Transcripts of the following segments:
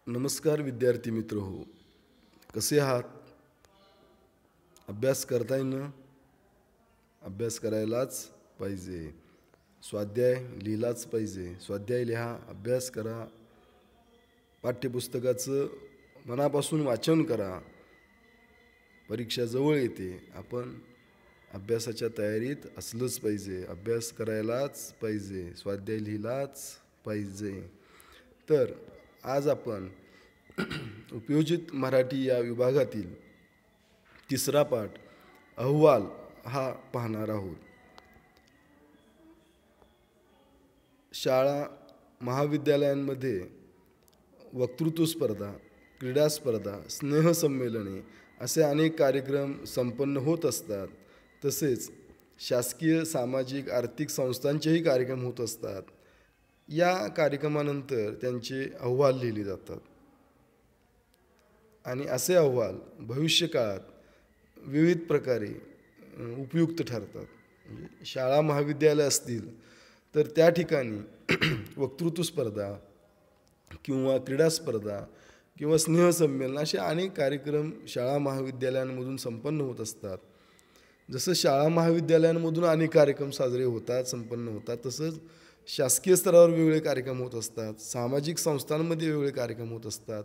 नमस्कार विद्यार्थी मित्र हो, कसे आहात? अभ्यास करताय ना? अभ्यास करायलाच पाहिजे. स्वाध्याय लिहिलाच पाहिजे. स्वाध्याय लिहा, अभ्यास करा, पाठ्यपुस्तकाचं मनापासून वाचन करा. परीक्षा जवळ येते, आपण अभ्यासाच्या तयारीत असलंच पाहिजे. अभ्यास करायलाच पाहिजे, स्वाध्याय लिहिलाच पाहिजे. तर आज आपण उपयोजित मराठी या विभागातील तिसरा पाठ अहवाल हा पाहणार आहोत. शाळा महाविद्यालयांमध्ये वक्तृत्व स्पर्धा, क्रीडा स्पर्धा, स्नेहसंमेलने असे अनेक कार्यक्रम संपन्न होत असतात. तसेच शासकीय सामाजिक आर्थिक संस्थांचेही कार्यक्रम होत असतात. या कार्यक्रमानंतर त्यांचे अहवाल लिहिले जातात आणि असे अहवाल भविष्यकाळात विविध प्रकारे उपयुक्त ठरतात. म्हणजे शाळा महाविद्यालय असतील तर त्या ठिकाणी वक्तृत्व स्पर्धा किंवा क्रीडा स्पर्धा किंवा स्नेहसंमेलन असे अनेक कार्यक्रम शाळा महाविद्यालयांमधून संपन्न होत असतात. जसं शाळा महाविद्यालयांमधून अनेक कार्यक्रम साजरे होतात, संपन्न होतात, तसंच शासकीय स्तरावर वेगवेगळे कार्यक्रम होत असतात, सामाजिक संस्थांमध्ये वेगवेगळे कार्यक्रम होत असतात.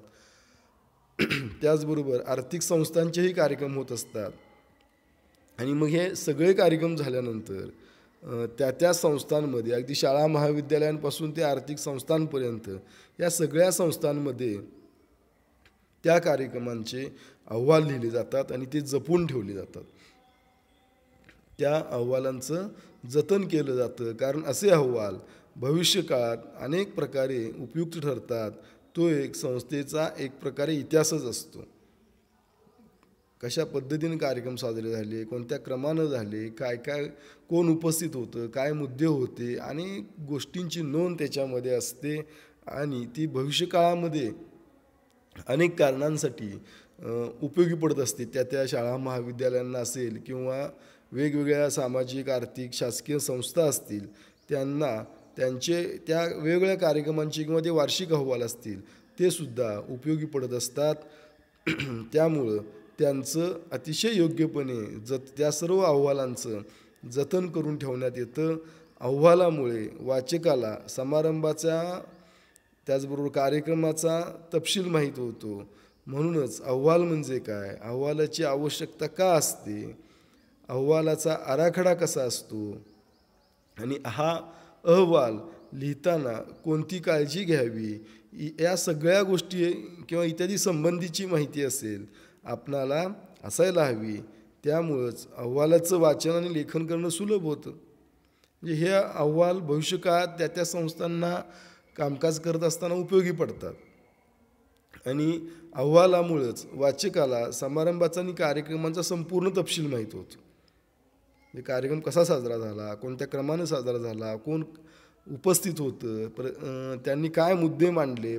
त्याचबरोबर आर्थिक संस्थांचेही कार्यक्रम होत असतात. आणि मग हे सगळे कार्यक्रम झाल्यानंतर त्या संस्थांमध्ये अगदी शाळा महाविद्यालयांपासून ते आर्थिक संस्थांपर्यंत या सगळ्या संस्थांमध्ये त्या कार्यक्रमांचे अहवाल लिहिले जातात आणि ते जपून ठेवले जातात. त्या अहवालांचं जतन केलं जातं, कारण असे अहवाल भविष्यकाळात अनेक प्रकारे उपयुक्त ठरतात. तो एक संस्थेचा एक प्रकारे इतिहासच असतो. कशा पद्धतीने कार्यक्रम साजरे झाले, कोणत्या क्रमानं झाले, काय काय कोण उपस्थित होतं, काय मुद्दे होते, अनेक गोष्टींची नोंद त्याच्यामध्ये असते आणि ती भविष्यकाळामध्ये अनेक कारणांसाठी उपयोगी पडत असते. त्या शाळा महाविद्यालयांना असेल किंवा वेगवेगळ्या सामाजिक आर्थिक शासकीय संस्था असतील त्यांना त्यांचे त्या वेगवेगळ्या कार्यक्रमांचे किंवा ते वार्षिक अहवाल असतील ते सुद्धा उपयोगी पडत असतात. त्यामुळं त्यांचं अतिशय योग्यपणे त्या सर्व अहवालांचं जतन करून ठेवण्यात येतं. अहवालामुळे वाचकाला समारंभाचा त्याचबरोबर कार्यक्रमाचा तपशील माहीत होतो. म्हणूनच अहवाल म्हणजे काय, अहवालाची आवश्यकता का असते, अहवालाचा आराखडा कसा असतो आणि हा अहवाल लिहिताना कोणती काळजी घ्यावी, या सगळ्या गोष्टी किंवा इत्यादी संबंधीची माहिती असेल आपणाला असायला हवी. त्यामुळंच अहवालाचं वाचन आणि लेखन करणं सुलभ होतं. म्हणजे हे अहवाल भविष्यकाळात त्या संस्थांना कामकाज करत असताना उपयोगी पडतात आणि अहवालामुळंच वाचकाला समारंभाचा आणि कार्यक्रमांचा संपूर्ण तपशील माहीत होतो. म्हणजे कार्यक्रम कसा साजरा झाला, कोणत्या क्रमाने साजरा झाला, कोण उपस्थित होतं, त्यांनी काय मुद्दे मांडले,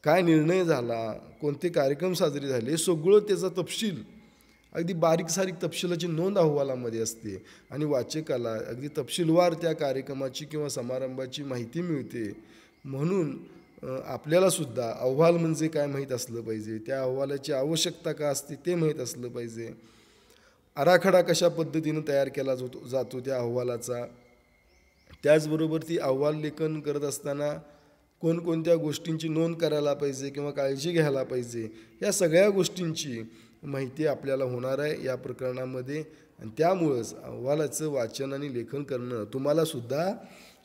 काय निर्णय झाला, कोणते कार्यक्रम साजरे झाले, सगळं त्याचा तपशील अगदी बारीक सारीक तपशिलाची नोंद अहवालामध्ये असते आणि वाचकाला अगदी तपशीलवार त्या कार्यक्रमाची किंवा समारंभाची माहिती मिळते. म्हणून आपल्यालासुद्धा अहवाल म्हणजे काय माहीत असलं पाहिजे, त्या अहवालाची आवश्यकता का असते ते माहीत असलं पाहिजे, आराखडा कशा पद्धतीनं तयार केला जातो त्या अहवालाचा. त्याचबरोबर ती अहवाल लेखन करत असताना कोणकोणत्या गोष्टींची नोंद करायला पाहिजे किंवा काळजी घ्यायला पाहिजे, या सगळ्या गोष्टींची माहिती आपल्याला होणार आहे या प्रकरणामध्ये. आणि त्यामुळंच अहवालाचं वाचन आणि लेखन करणं तुम्हालासुद्धा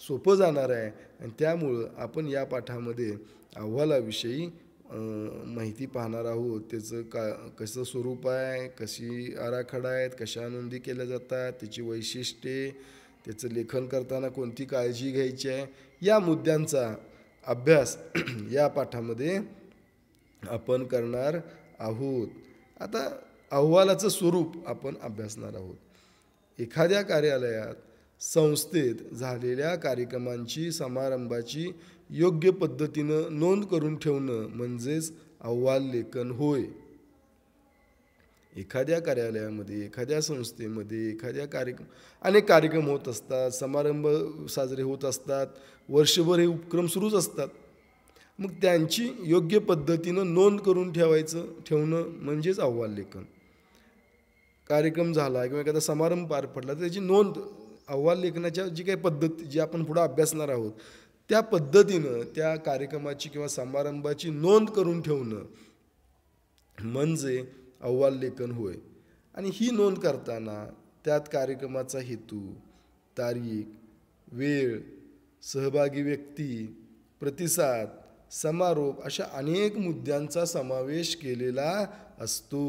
सोपं जाणार आहे. आणि त्यामुळं आपण या पाठामध्ये अहवालाविषयी माहिती पाहणार आहोत. त्याचं कसं स्वरूप आहे, कशी आराखडा आहेत, कशा नोंदी केल्या जातात, त्याची वैशिष्ट्ये, त्याचं लेखन करताना कोणती काळजी घ्यायची आहे, या मुद्द्यांचा अभ्यास या पाठामध्ये आपण करणार आहोत. आता अहवालाचं स्वरूप आपण अभ्यासणार आहोत. एखाद्या कार्यालयात संस्थेत झालेल्या कार्यक्रमांची समारंभाची योग्य पद्धतीनं नोंद करून ठेवणं म्हणजेच अहवाल लेखन होय. एखाद्या कार्यालयामध्ये, एखाद्या संस्थेमध्ये अनेक कार्यक्रम होत असतात, समारंभ साजरे होत असतात, वर्षभर हे उपक्रम सुरूच असतात. मग त्यांची योग्य पद्धतीनं नोंद करून ठेवणं म्हणजेच अहवाल लेखन. कार्यक्रम झाला किंवा एखादा समारंभ पार पडला तर त्याची नोंद, अहवाल लेखनाच्या जी काही पद्धत जी आपण पुढं अभ्यासणार आहोत त्या पद्धतीनं त्या कार्यक्रमाची किंवा समारंभाची नोंद करून ठेवणं म्हणजे अहवाल लेखन होय. आणि ही नोंद करताना त्यात कार्यक्रमाचा हेतू, तारीख, वेळ, सहभागी व्यक्ती, प्रतिसाद, समारोप अशा अनेक मुद्द्यांचा समावेश केलेला असतो.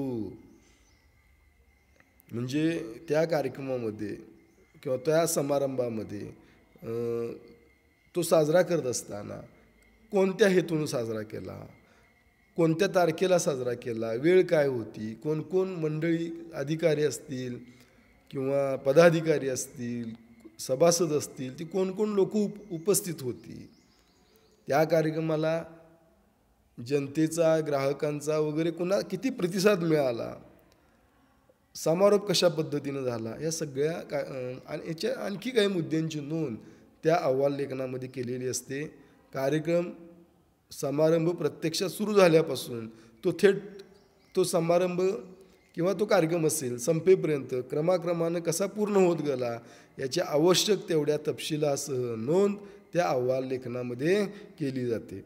म्हणजे त्या कार्यक्रमामध्ये किंवा त्या समारंभामध्ये तो साजरा करत असताना कोणत्या हेतून साजरा केला, कोणत्या तारखेला साजरा केला, वेळ काय होती, कोण कोण मंडळी अधिकारी असतील किंवा पदाधिकारी असतील, सभासद असतील, ती कोण कोण लोक उपस्थित होती, त्या कार्यक्रमाला जनतेचा, ग्राहकांचा वगैरे किती प्रतिसाद मिळाला, समारोप कशा पद्धतीनं झाला, या सगळ्या आणि याच्या आणखी काही मुद्द्यांची नोंद त्या अहवाल लेखनामध्ये केलेली असते. कार्यक्रम, समारंभ प्रत्यक्षात सुरू झाल्यापासून तो समारंभ किंवा तो कार्यक्रम असेल संपेपर्यंत क्रमाक्रमानं कसा पूर्ण होत गेला याच्या आवश्यक तेवढ्या तपशिलासह नोंद त्या अहवाल लेखनामध्ये केली जाते.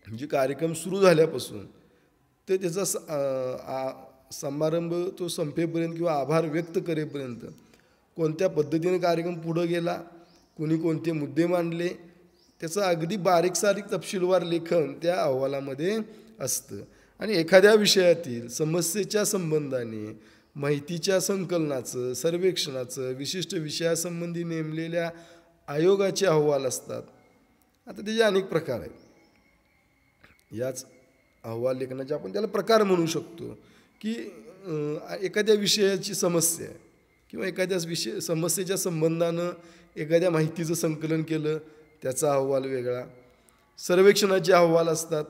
म्हणजे कार्यक्रम सुरू झाल्यापासून ते त्याचा समारंभ तो संपेपर्यंत किंवा आभार व्यक्त करेपर्यंत कोणत्या पद्धतीने कार्यक्रम पुढं गेला, कोणी कोणते मुद्दे मांडले, त्याचं अगदी बारीक सारीक तपशीलवार लेखन त्या अहवालामध्ये असतं. आणि एखाद्या विषयातील समस्येच्या संबंधाने माहितीच्या संकलनाचं, सर्वेक्षणाचं, विशिष्ट विषयासंबंधी नेमलेल्या आयोगाचे अहवाल असतात. आता त्याचे अनेक प्रकार आहेत. याच अहवाल लेखनाचे आपण त्याला प्रकार म्हणू शकतो की एखाद्या विषयाची समस्या किंवा एखाद्या समस्येच्या संबंधानं एखाद्या माहितीचं संकलन केलं त्याचा अहवाल वेगळा, सर्वेक्षणाचे अहवाल असतात,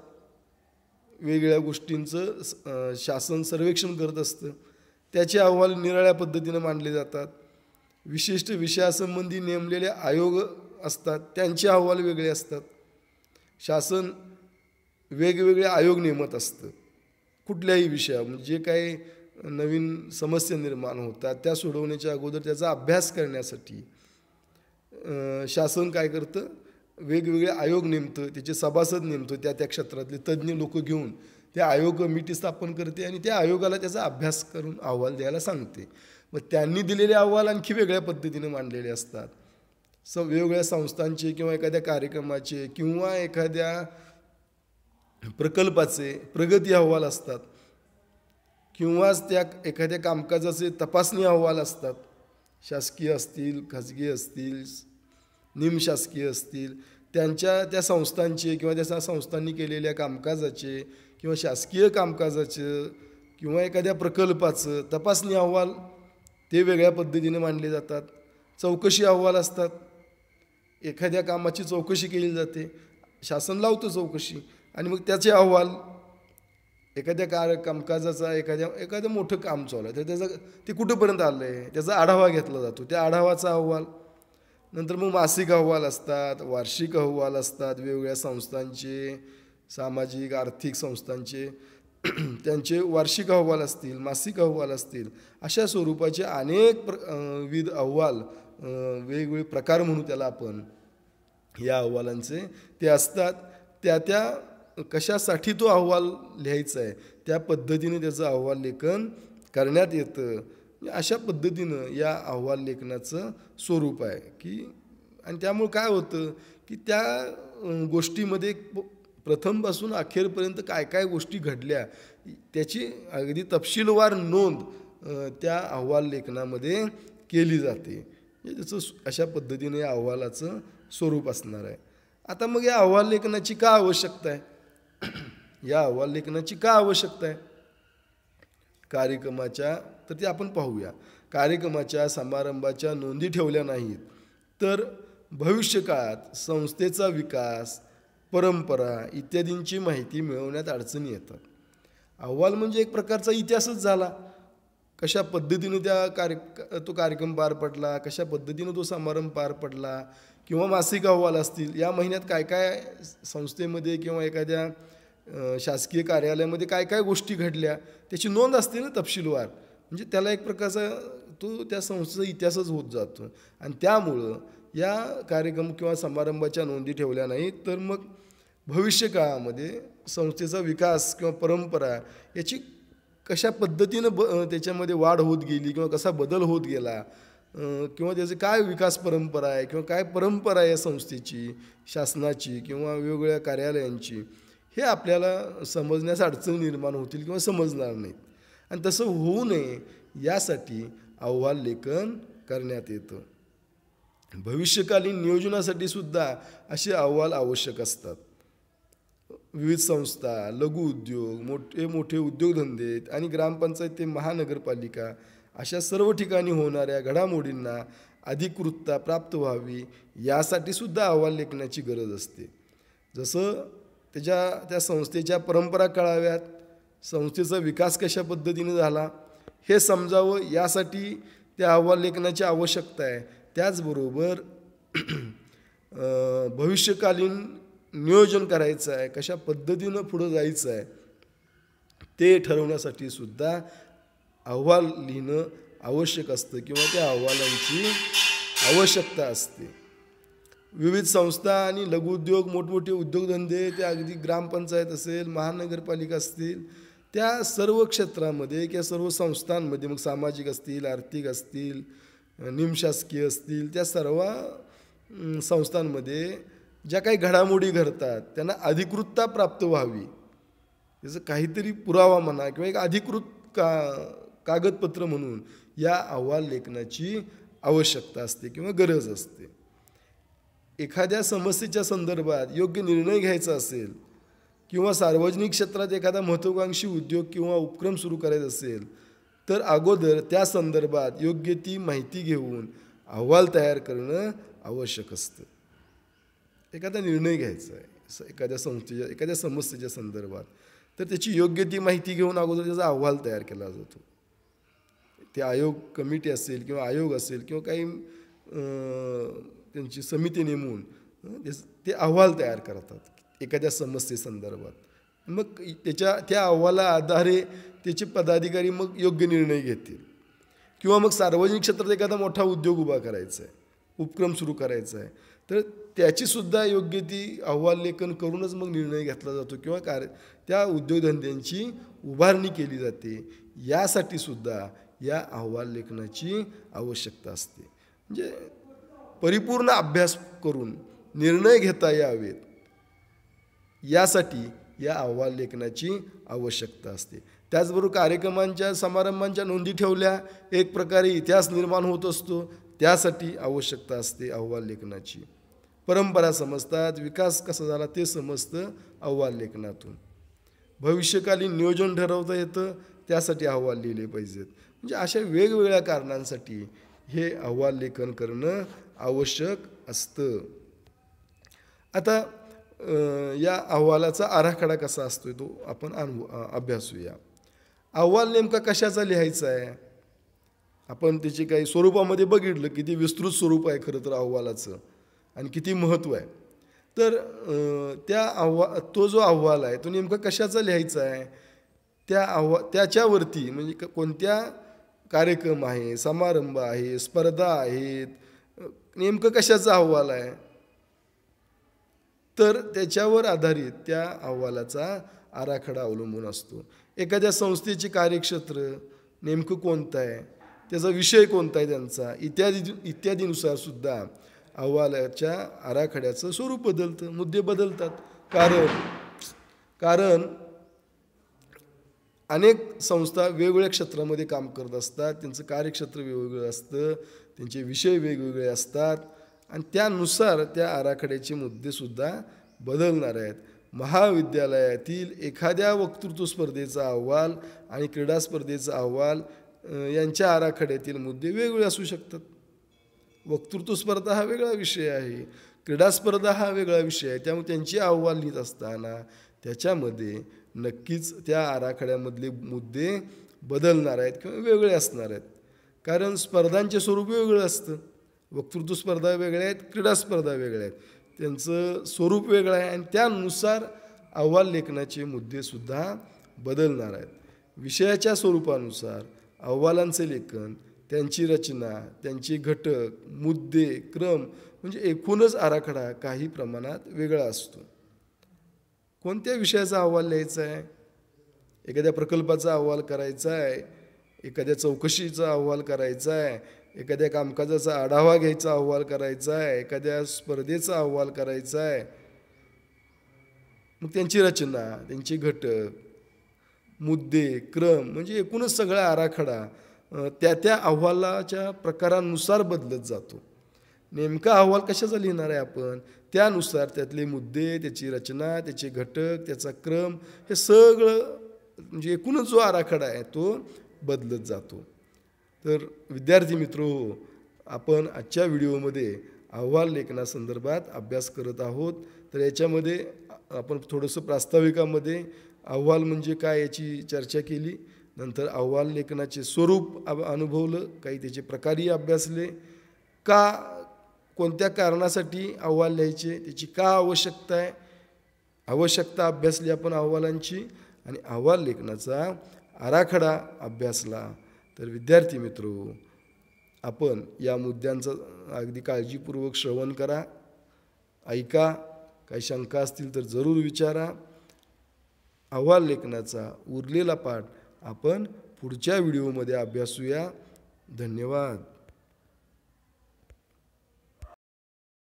वेगवेगळ्या गोष्टींचं शासन सर्वेक्षण करत असतं, त्याचे अहवाल निराळ्या पद्धतीनं मांडले जातात. विशिष्ट विषयासंबंधी नेमलेले आयोग असतात, त्यांचे अहवाल वेगळे असतात. शासन वेगवेगळे आयोग नेमत असतं कुठल्याही विषयावर. म्हणजे जे काही नवीन समस्या निर्माण होतात त्या सोडवण्याच्या अगोदर त्याचा अभ्यास करण्यासाठी शासन काय करतं, वेगवेगळे आयोग नेमतं, त्याचे सभासद नेमतं, त्या क्षेत्रातले तज्ज्ञ लोक घेऊन त्या आयोग कमिटी स्थापन करते आणि त्या आयोगाला त्याचा अभ्यास करून अहवाल द्यायला सांगते. मग त्यांनी दिलेले अहवाल आणखी वेगळ्या पद्धतीने मांडलेले असतात. वेगवेगळ्या संस्थांचे किंवा एखाद्या कार्यक्रमाचे किंवा एखाद्या प्रकल्पाचे प्रगती अहवाल असतात किंवा त्या एखाद्या कामकाजाचे तपासणी अहवाल असतात. शासकीय असतील, खाजगी असतील, निमशासकीय असतील, त्या संस्थांचे किंवा त्या संस्थांनी केलेल्या कामकाजाचे किंवा शासकीय कामकाजाचं किंवा एखाद्या प्रकल्पाचं तपासणी अहवाल ते वेगळ्या पद्धतीने मांडले जातात. चौकशी अहवाल असतात, एखाद्या कामाची चौकशी केली जाते, शासन लावतं चौकशी आणि मग त्याचे अहवाल, एखाद्या कामकाजाचा एखादं मोठं काम चालू आहे तर ते कुठंपर्यंत आलं आहे त्याचा आढावा घेतला जातो, त्या आढावाचा अहवाल. नंतर मग मासिक अहवाल असतात, वार्षिक अहवाल असतात, वेगवेगळ्या संस्थांचे, सामाजिक आर्थिक संस्थांचे त्यांचे वार्षिक अहवाल असतील, मासिक अहवाल असतील, अशा स्वरूपाचे अनेक विविध अहवाल, वेगवेगळे प्रकार म्हणू त्याला आपण, या अहवालांचे ते असतात. त्या कशासाठी तो अहवाल लिहायचा आहे त्या पद्धतीने त्याचं अहवाल लेखन करण्यात येतं. अशा पद्धतीनं या अहवाल लेखनाचं स्वरूप आहे की. आणि त्यामुळे काय होतं की त्या गोष्टीमध्ये प्रथमपासून अखेरपर्यंत काय काय गोष्टी घडल्या त्याची अगदी तपशीलवार नोंद त्या अहवाल लेखनामध्ये केली जाते. त्याचं अशा पद्धतीने या अहवालाचं स्वरूप असणार आहे. आता मग या अहवाल लेखनाची का आवश्यकता आहे? या अहवाल लेखनाची का आवश्यकता आहे कार्यक्रमाच्या, तर ते आपण पाहूया. कार्यक्रमाच्या समारंभाच्या नोंदी ठेवल्या नाहीत तर भविष्यकाळात संस्थेचा विकास, परंपरा इत्यादींची माहिती मिळवण्यात अडचणी येतात. अहवाल म्हणजे एक प्रकारचा इतिहासच झाला. कशा पद्धतीने तो कार्यक्रम पार पडला, कशा पद्धतीने तो समारंभ पार पडला किंवा मासिक अहवाल असतील, या महिन्यात काय काय संस्थेमध्ये किंवा एखाद्या शासकीय कार्यालयामध्ये काय काय गोष्टी घडल्या त्याची नोंद असते ना तपशीलवार. म्हणजे त्याला एक प्रकारचा तो त्या संस्थेचा इतिहासच होत जातो. आणि त्यामुळं या कार्यक्रम किंवा समारंभाच्या नोंदी ठेवल्या नाहीत तर मग भविष्य काळामध्ये संस्थेचा विकास किंवा परंपरा याची कशा पद्धतीनं त्याच्यामध्ये वाढ होत गेली किंवा कसा बदल होत गेला, किंवा त्याची काय विकास परंपरा आहे किंवा काय परंपरा आहे संस्थेची, शासनाची किंवा वेगवेगळ्या कार्यालयांची, हे आपल्याला समजण्यास अडचणी निर्माण होतील किंवा समजणार नाहीत. आणि तसं होऊ नये यासाठी अहवाल लेखन करण्यात येतं. भविष्यकालीन नियोजनासाठी सुद्धा असे अहवाल आवश्यक असतात. विविध संस्था, लघु उद्योग, मोठे मोठे उद्योगधंदे आणि ग्रामपंचायत ते महानगरपालिका अशा सर्व ठिकाणी होणाऱ्या घडामोडींना अधिकृतता प्राप्त व्हावी यासाठी सुद्धा अहवाल लेखनाची गरज असते. जसं त्या संस्थेच्या परंपरा कळाव्यात, संस्थेचा विकास कशा पद्धतीने झाला हे समजावं यासाठी त्या अहवाल लेखनाची आवश्यकता आहे. त्याचबरोबर भविष्यकालीन नियोजन करायचं आहे, कशा पद्धतीनं पुढं जायचं आहे ते ठरवण्यासाठी सुद्धा अहवाल लिहिणं आवश्यक असतं किंवा त्या अहवालांची आवश्यकता असते. विविध संस्था आणि लघुउद्योग, मोठमोठे उद्योगधंदे, ते अगदी ग्रामपंचायत असेल, महानगरपालिका असतील, त्या सर्व क्षेत्रामध्ये किंवा सर्व संस्थांमध्ये, मग सामाजिक असतील, आर्थिक असतील, निमशासकीय असतील, त्या सर्व संस्थांमध्ये ज्या काही घडामोडी घडतात त्यांना अधिकृतता प्राप्त व्हावी, याचं काहीतरी पुरावा म्हणा किंवा एक अधिकृत कागदपत्र म्हणून या अहवाल लेखनाची आवश्यकता असते किंवा गरज असते. एखाद्या समस्येच्या संदर्भात योग्य निर्णय घ्यायचा असेल किंवा सार्वजनिक क्षेत्रात एखादा महत्त्वाकांक्षी उद्योग किंवा उपक्रम सुरू करायचा असेल तर अगोदर त्या संदर्भात योग्य ती माहिती घेऊन अहवाल तयार करणं आवश्यक असतं. एखादा निर्णय घ्यायचा आहे एखाद्या समस्येच्या संदर्भात, तर त्याची योग्य ती माहिती घेऊन अगोदर त्याचा अहवाल तयार केला जातो. ते आयोग, कमिटी असेल किंवा आयोग असेल किंवा काही त्यांची समिती नेमून ते अहवाल तयार करतात एखाद्या समस्येसंदर्भात. मग त्या अहवाला आधारे त्याचे पदाधिकारी मग योग्य निर्णय घेतील. किंवा मग सार्वजनिक क्षेत्रात एखादा मोठा उद्योग उभा करायचा आहे, उपक्रम सुरू करायचा आहे, तर त्याचीसुद्धा योग्य ती अहवाल लेखन करूनच मग निर्णय घेतला जातो किंवा त्या उद्योगधंद्यांची उभारणी केली जाते. यासाठी सुद्धा या अहवाल लेखनाची आवश्यकता असते. म्हणजे परिपूर्ण अभ्यास करून निर्णय घेता यावेत यासाठी या अहवाल लेखनाची आवश्यकता असते. त्याचबरोबर कार्यक्रमांच्या, समारंभांच्या नोंदी ठेवल्या एक प्रकारे इतिहास निर्माण होत असतो, त्यासाठी आवश्यकता असते अहवाल लेखनाची. परंपरा समजतात, विकास कसा झाला ते समजतं अहवाल लेखनातून. भविष्यकालीन नियोजन ठरवता येतं, त्यासाठी अहवाल लिहिले पाहिजेत. म्हणजे अशा वेगवेगळ्या कारणांसाठी हे अहवाल लेखन करणं आवश्यक असतं. आता या अहवालाचा आराखडा कसा असतो तो आपण अभ्यासूया. अहवाल नेमका कशाचा लिहायचा आहे, आपण त्याची काही स्वरूपामध्ये बघितलं, किती विस्तृत स्वरूप आहे खरं तर अहवालाचं आणि किती महत्त्व आहे. तर तो जो अहवाल आहे तो नेमका कशाचा लिहायचा आहे, त्याच्यावरती म्हणजे कोणत्या कार्यक्रम आहे, समारंभ आहे, स्पर्धा आहेत, नेमकं कशाचा अहवाल आहे, तर त्याच्यावर आधारित त्या अहवालाचा आराखडा अवलंबून असतो. एखाद्या संस्थेचे कार्यक्षेत्र नेमकं कोणतं आहे, त्याचा विषय कोणता आहे त्यांचा, इत्यादीनुसार सुद्धा अहवालाच्या आराखड्याचं स्वरूप बदलतं, मुद्दे बदलतात. कारण अनेक संस्था वेगवेगळ्या क्षेत्रामध्ये काम करत असतात, त्यांचं कार्यक्षेत्र वेगवेगळं असतं, त्यांचे विषय वेगवेगळे असतात आणि त्यानुसार त्या आराखड्याचे मुद्देसुद्धा बदलणार आहेत. महाविद्यालयातील एखाद्या वक्तृत्व स्पर्धेचा अहवाल आणि क्रीडा स्पर्धेचा अहवाल यांच्या आराखड्यातील मुद्दे वेगवेगळे असू शकतात. वक्तृत्व स्पर्धा हा वेगळा विषय आहे, क्रीडा स्पर्धा हा वेगळा विषय आहे. त्यामुळे त्यांची अहवाल लिहित असताना त्याच्यामध्ये नक्कीच त्या आराखड्यामधले मुद्दे बदलणार आहेत किंवा वेगळे असणार आहेत. कारण स्पर्धांचे स्वरूप वेगळं असतं वक्तृत्व स्पर्धा वेगळ्या आहेत, क्रीडा स्पर्धा वेगळ्या आहेत, त्यांचं स्वरूप वेगळं आहे आणि त्यानुसार अहवाल लेखनाचे मुद्देसुद्धा बदलणार आहेत. विषयाच्या स्वरूपानुसार अहवालांचे लेखन, त्यांची रचना, त्यांचे घटक, मुद्दे, क्रम म्हणजे एकूणच आराखडा काही प्रमाणात वेगळा असतो. कोणत्या विषयाचा अहवाल लिहायचा आहे? एखाद्या प्रकल्पाचा अहवाल करायचा आहे, एखाद्या चौकशीचा अहवाल करायचा आहे, एखाद्या कामकाजाचा आढावा घ्यायचा अहवाल करायचा आहे, एखाद्या स्पर्धेचा अहवाल करायचा आहे. मग त्यांची रचना, त्यांचे घटक, मुद्दे, क्रम म्हणजे एकूणच सगळा आराखडा त्या त्या अहवालाच्या प्रकारानुसार बदलत जातो. नेमका अहवाल कशाचा लिहिणार आहे आपण, त्यानुसार त्यातले मुद्दे, त्याची रचना, त्याचे घटक, त्याचा क्रम हे सगळं म्हणजे एकूणच जो आराखडा आहे तो बदलत जातो. तर विद्यार्थी मित्रहो, आपण आजच्या व्हिडिओमध्ये अहवाल लेखनासंदर्भात अभ्यास करत आहोत. तर याच्यामध्ये आपण थोडंसं प्रास्ताविकामध्ये अहवाल म्हणजे काय याची चर्चा केली, नंतर अहवाल लेखनाचे स्वरूप अनुभवलं, काही त्याचे प्रकारही अभ्यासले, कोणत्या कारणासाठी अहवाल लिहायचे, त्याची का आवश्यकता आहे, आवश्यकता अभ्यासली आपण अहवालांची आणि अहवाल लेखनाचा आराखडा अभ्यासला. तर विद्यार्थी मित्रो, आपण या मुद्द्यांचं अगदी काळजीपूर्वक श्रवण करा, ऐका, काही शंका असतील तर जरूर विचारा. अहवाल लेखनाचा उरलेला पाठ आपण पुढच्या व्हिडिओमध्ये अभ्यासूया. धन्यवाद.